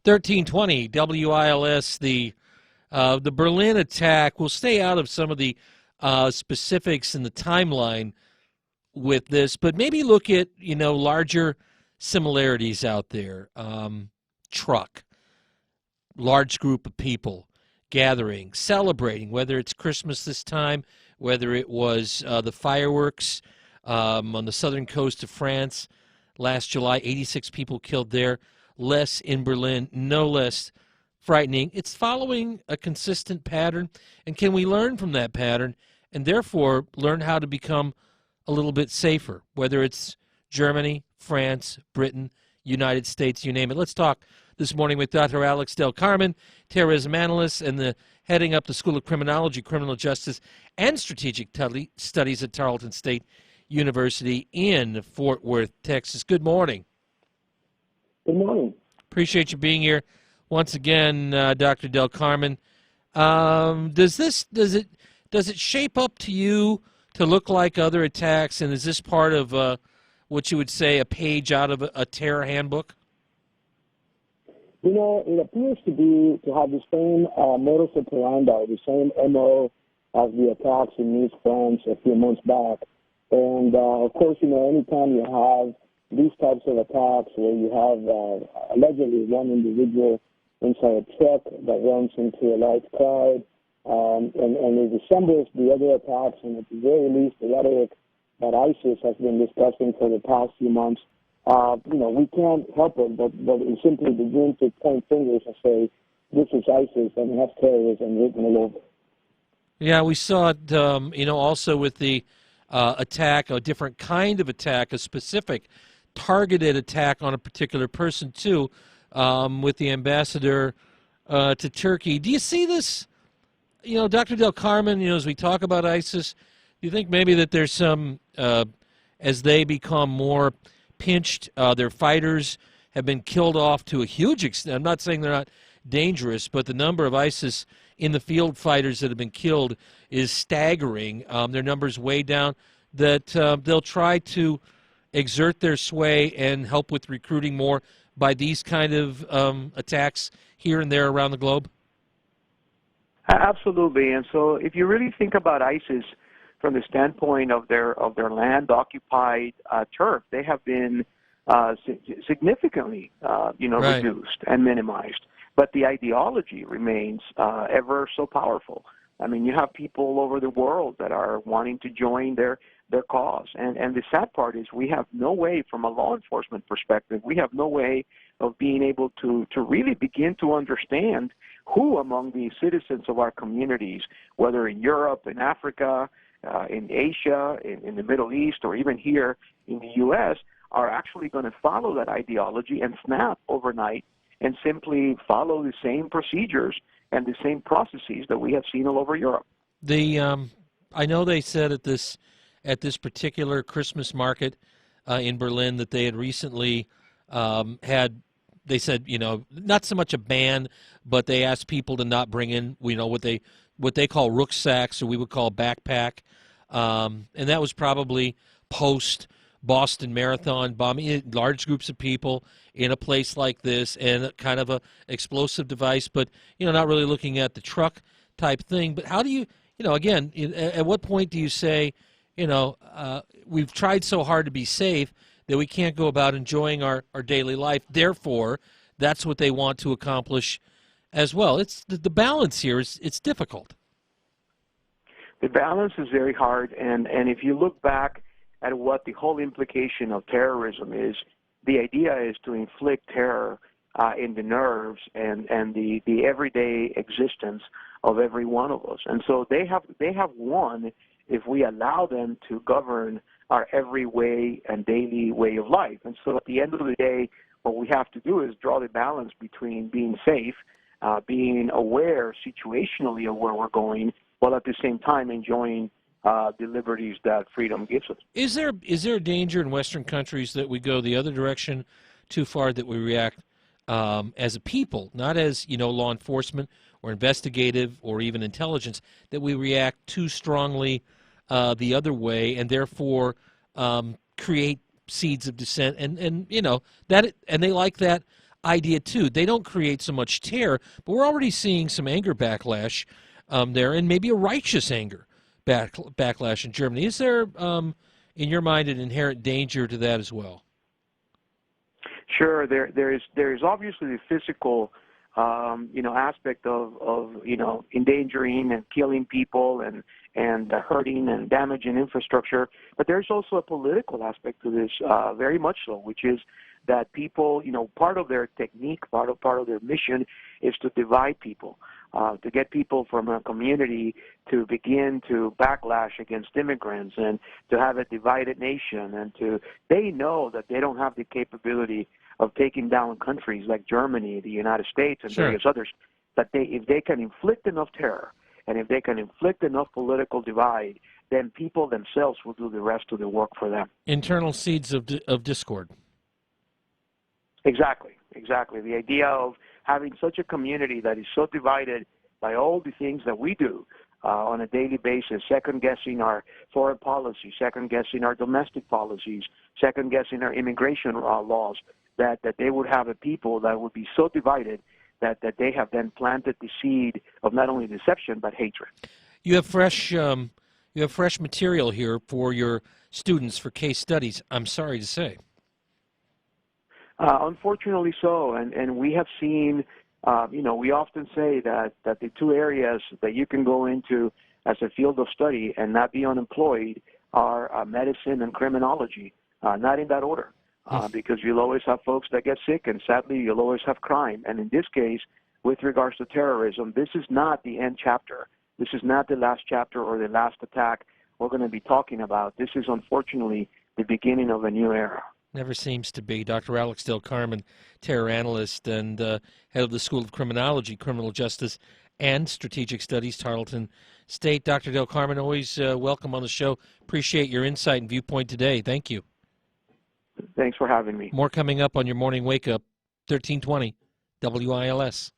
1320 WILS, the Berlin attack. We'll stay out of some of the specifics in the timeline with this, but maybe look at, larger similarities out there. Truck, large group of people gathering, celebrating, whether it's Christmas this time, whether it was the fireworks on the southern coast of France last July, 86 people killed there, less in Berlin, no less frightening. It's following a consistent pattern, and can we learn from that pattern and therefore learn how to become a little bit safer, whether it's Germany, France, Britain, United States, you name it. Let's talk this morning with Dr. Alex Del Carmen, terrorism analyst and heading up the School of Criminology, Criminal Justice, and Strategic Studies at Tarleton State University in Fort Worth, Texas. Good morning. Good morning. Appreciate you being here once again, Dr. Del Carmen. Does it shape up to you to look like other attacks, and is this part of what you would say a page out of a terror handbook? It appears to have the same modus operandi, the same MO as the attacks in Nice, France a few months back. And, of course, anytime you have these types of attacks where you have allegedly one individual inside a truck that runs into a large crowd, and it resembles the other attacks, and at the very least, the rhetoric that ISIS has been discussing for the past few months, we can't help it, but we simply begin to point fingers and say, this is ISIS, and that's terrorism written all over. Yeah, we saw it, also with the attack, a different kind of attack, a specific targeted attack on a particular person, too, with the ambassador to Turkey. Do you see this, Dr. Del Carmen, as we talk about ISIS, do you think maybe that there's some, as they become more pinched, their fighters have been killed off to a huge extent? I'm not saying they're not dangerous, but the number of ISIS in the field fighters that have been killed is staggering. Their numbers way down, that they'll try to exert their sway and help with recruiting more by these kind of attacks here and there around the globe? Absolutely. And so if you really think about ISIS from the standpoint of their land-occupied turf, they have been significantly, Right. reduced and minimized. But the ideology remains ever so powerful. I mean, you have people all over the world that are wanting to join their cause. And the sad part is we have no way, from a law enforcement perspective, we have no way of being able to really begin to understand who among the citizens of our communities, whether in Europe, in Africa, in Asia, in the Middle East, or even here in the U.S., are actually going to follow that ideology and snap overnight and simply follow the same procedures and the same processes that we have seen all over Europe. I know they said at this particular Christmas market in Berlin that they had recently they said, not so much a ban, but they asked people to not bring in, what they call rucksacks, or we would call backpack. And that was probably post Boston Marathon bombing, large groups of people in a place like this, and kind of a explosive device, but, not really looking at the truck type thing. But how do you, again, at what point do you say, we've tried so hard to be safe that we can't go about enjoying our daily life. Therefore, that's what they want to accomplish as well. It's the balance here it's difficult. The balance is very hard, and if you look back at what the whole implication of terrorism is, the idea is to inflict terror in the nerves and the everyday existence of every one of us. And so they have won if we allow them to govern our every way and daily way of life. And so at the end of the day, what we have to do is draw the balance between being safe, being aware situationally of where we're going, while at the same time enjoying the liberties that freedom gives us. Is there a danger in Western countries that we go the other direction too far, that we react as a people, not as law enforcement or investigative or even intelligence, that we react too strongly the other way, and therefore create seeds of dissent, and that, and they like that idea too. They don't create so much terror, but we're already seeing some anger backlash there, and maybe a righteous anger backlash in Germany. Is there, in your mind, an inherent danger to that as well? Sure, there is obviously the physical, aspect of endangering and killing people and hurting and damaging infrastructure, but there's also a political aspect to this, very much so, which is that people, part of their technique, part of their mission is to divide people, to get people from a community to begin to backlash against immigrants and to have a divided nation, and they know that they don't have the capability of taking down countries like Germany, the United States, and Sure. various others, that if they can inflict enough terror and if they can inflict enough political divide, then people themselves will do the rest of the work for them. Internal seeds of discord. Exactly. The idea of having such a community that is so divided by all the things that we do on a daily basis, second-guessing our foreign policy, second-guessing our domestic policies, second-guessing our immigration laws, that they would have a people that would be so divided that they have then planted the seed of not only deception but hatred. You have fresh material here for your students for case studies, I'm sorry to say. Unfortunately so, and we have seen, we often say that the two areas that you can go into as a field of study and not be unemployed are medicine and criminology, not in that order, because you'll always have folks that get sick, and sadly you'll always have crime. And in this case, with regards to terrorism, this is not the end chapter. This is not the last chapter or the last attack we're going to be talking about. This is unfortunately the beginning of a new era. Never seems to be. Dr. Alex Del Carmen, terror analyst and head of the School of Criminology, Criminal Justice, and Strategic Studies, Tarleton State. Dr. Del Carmen, always welcome on the show. Appreciate your insight and viewpoint today. Thank you. Thanks for having me. More coming up on your morning wake-up, 1320 WILS.